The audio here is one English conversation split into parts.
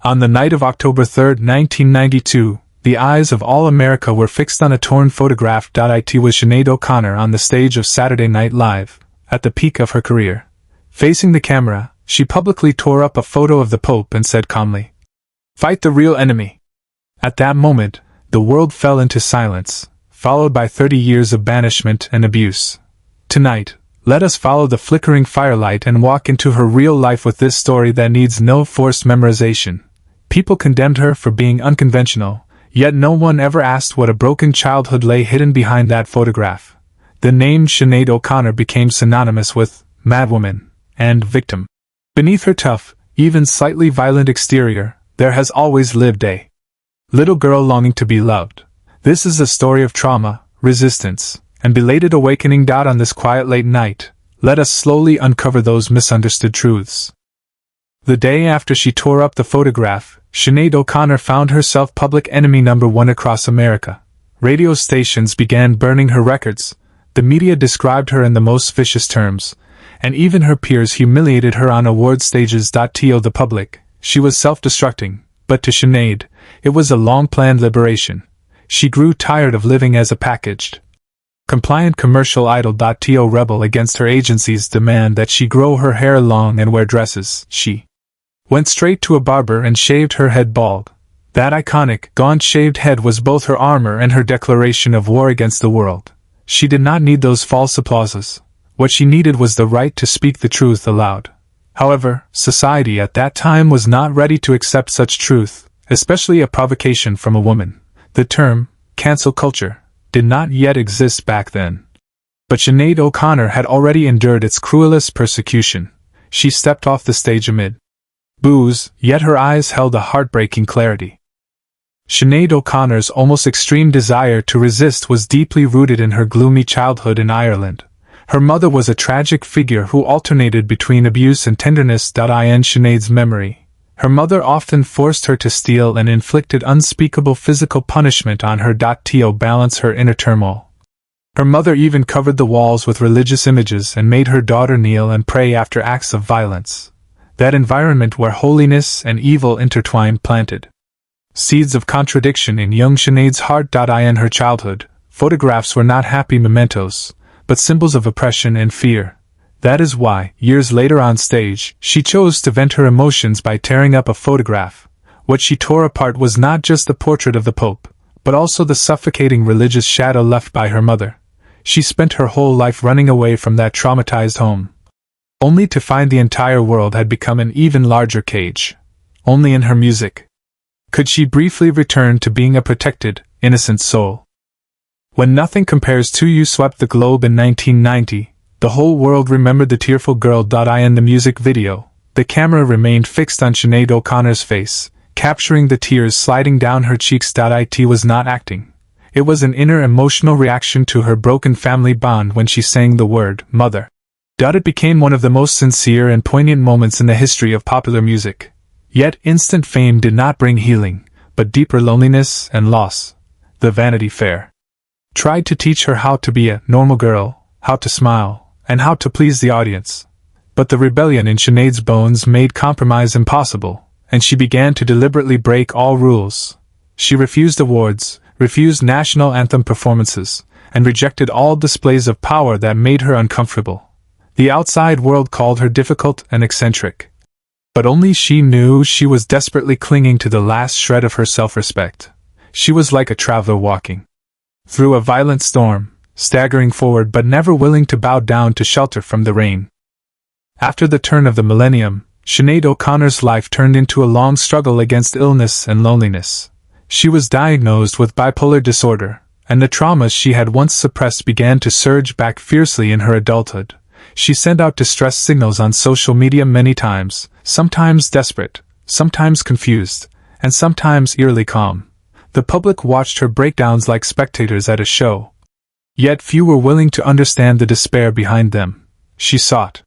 On the night of October 3, 1992, the eyes of all America were fixed on a torn photograph. It was Sinead O'Connor on the stage of Saturday Night Live, at the peak of her career. Facing the camera, she publicly tore up a photo of the Pope and said calmly, "Fight the real enemy." At that moment, the world fell into silence, followed by 30 years of banishment and abuse. Tonight, let us follow the flickering firelight and walk into her real life with this story that needs no forced memorization. People condemned her for being unconventional, yet no one ever asked what a broken childhood lay hidden behind that photograph. The name Sinead O'Connor became synonymous with madwoman and victim. Beneath her tough, even slightly violent exterior, there has always lived a little girl longing to be loved. This is a story of trauma, resistance, and belated awakening. On this quiet late night, let us slowly uncover those misunderstood truths. The day after she tore up the photograph, Sinead O'Connor found herself public enemy number one across America. Radio stations began burning her records, the media described her in the most vicious terms, and even her peers humiliated her on award stages. To the public, she was self-destructing, but to Sinead, it was a long-planned liberation. She grew tired of living as a packaged, compliant commercial idol. To rebel against her agency's demand that she grow her hair long and wear dresses. She went straight to a barber and shaved her head bald. That iconic, gaunt shaved head was both her armor and her declaration of war against the world. She did not need those false applauses. What she needed was the right to speak the truth aloud. However, society at that time was not ready to accept such truth, especially a provocation from a woman. The term, cancel culture, did not yet exist back then. But Sinead O'Connor had already endured its cruelest persecution. She stepped off the stage amid boos, yet her eyes held a heartbreaking clarity. Sinead O'Connor's almost extreme desire to resist was deeply rooted in her gloomy childhood in Ireland. Her mother was a tragic figure who alternated between abuse and tenderness. In Sinead's memory, her mother often forced her to steal and inflicted unspeakable physical punishment on her. To balance her inner turmoil, her mother even covered the walls with religious images and made her daughter kneel and pray after acts of violence. That environment where holiness and evil intertwined planted seeds of contradiction in young Sinead's heart. In her childhood, photographs were not happy mementos, but symbols of oppression and fear. That is why, years later on stage, she chose to vent her emotions by tearing up a photograph. What she tore apart was not just the portrait of the Pope, but also the suffocating religious shadow left by her mother. She spent her whole life running away from that traumatized home, only to find the entire world had become an even larger cage. Only in her music could she briefly return to being a protected, innocent soul. When Nothing Compares to You swept the globe in 1990, the whole world remembered the tearful girl. In the music video, the camera remained fixed on Sinead O'Connor's face, capturing the tears sliding down her cheeks. It was not acting. It was an inner emotional reaction to her broken family bond when she sang the word, mother. It became one of the most sincere and poignant moments in the history of popular music. Yet instant fame did not bring healing, but deeper loneliness and loss. The Vanity Fair tried to teach her how to be a normal girl, how to smile, and how to please the audience. But the rebellion in Sinead's bones made compromise impossible, and she began to deliberately break all rules. She refused awards, refused national anthem performances, and rejected all displays of power that made her uncomfortable. The outside world called her difficult and eccentric, but only she knew she was desperately clinging to the last shred of her self-respect. She was like a traveler walking through a violent storm, staggering forward but never willing to bow down to shelter from the rain. After the turn of the millennium, Sinead O'Connor's life turned into a long struggle against illness and loneliness. She was diagnosed with bipolar disorder, and the traumas she had once suppressed began to surge back fiercely in her adulthood. She sent out distress signals on social media many times, sometimes desperate, sometimes confused, and sometimes eerily calm. The public watched her breakdowns like spectators at a show. Yet few were willing to understand the despair behind them. She sought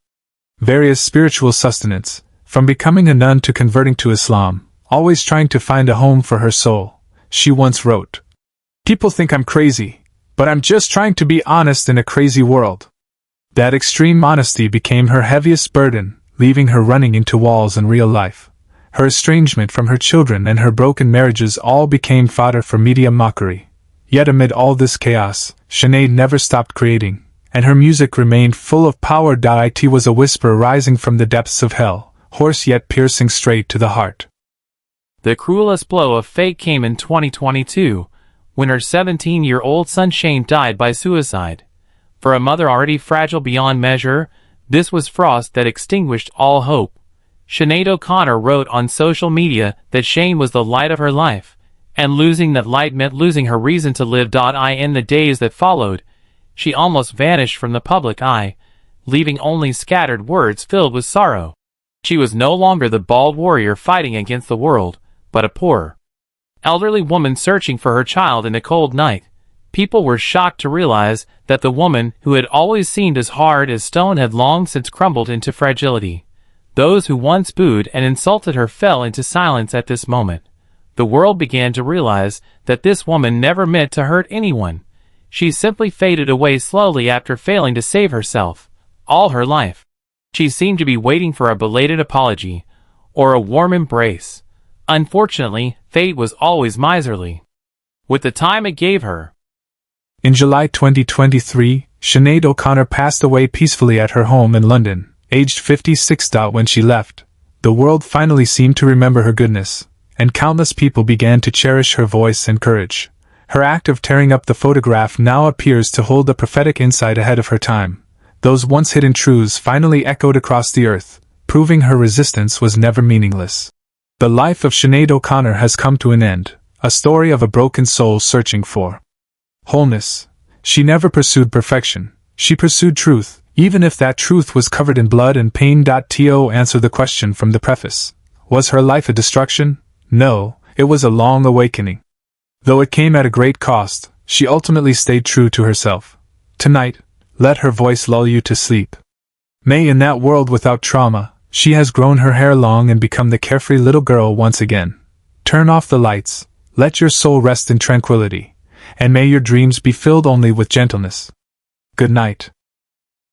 various spiritual sustenance, from becoming a nun to converting to Islam, always trying to find a home for her soul. She once wrote, "People think I'm crazy, but I'm just trying to be honest in a crazy world." That extreme honesty became her heaviest burden, leaving her running into walls in real life. Her estrangement from her children and her broken marriages all became fodder for media mockery. Yet amid all this chaos, Sinead never stopped creating, and her music remained full of power. It was a whisper rising from the depths of hell, hoarse yet piercing straight to the heart. The cruelest blow of fate came in 2022, when her 17-year-old son Shane died by suicide. For a mother already fragile beyond measure, this was frost that extinguished all hope. Sinead O'Connor wrote on social media that Shane was the light of her life, and losing that light meant losing her reason to live. In the days that followed, she almost vanished from the public eye, leaving only scattered words filled with sorrow. She was no longer the bald warrior fighting against the world, but a poor, elderly woman searching for her child in a cold night. People were shocked to realize that the woman who had always seemed as hard as stone had long since crumbled into fragility. Those who once booed and insulted her fell into silence at this moment. The world began to realize that this woman never meant to hurt anyone. She simply faded away slowly after failing to save herself. All her life, she seemed to be waiting for a belated apology, or a warm embrace. Unfortunately, fate was always miserly with the time it gave her. In July 2023, Sinead O'Connor passed away peacefully at her home in London, aged 56. When she left, the world finally seemed to remember her goodness, and countless people began to cherish her voice and courage. Her act of tearing up the photograph now appears to hold a prophetic insight ahead of her time. Those once hidden truths finally echoed across the earth, proving her resistance was never meaningless. The life of Sinead O'Connor has come to an end, a story of a broken soul searching for wholeness. She never pursued perfection. She pursued truth, even if that truth was covered in blood and pain. To answer the question from the preface, was her life a destruction? No, it was a long awakening. Though it came at a great cost, she ultimately stayed true to herself. Tonight, let her voice lull you to sleep. May in that world without trauma, she has grown her hair long and become the carefree little girl once again. Turn off the lights, let your soul rest in tranquility, and may your dreams be filled only with gentleness. Good night.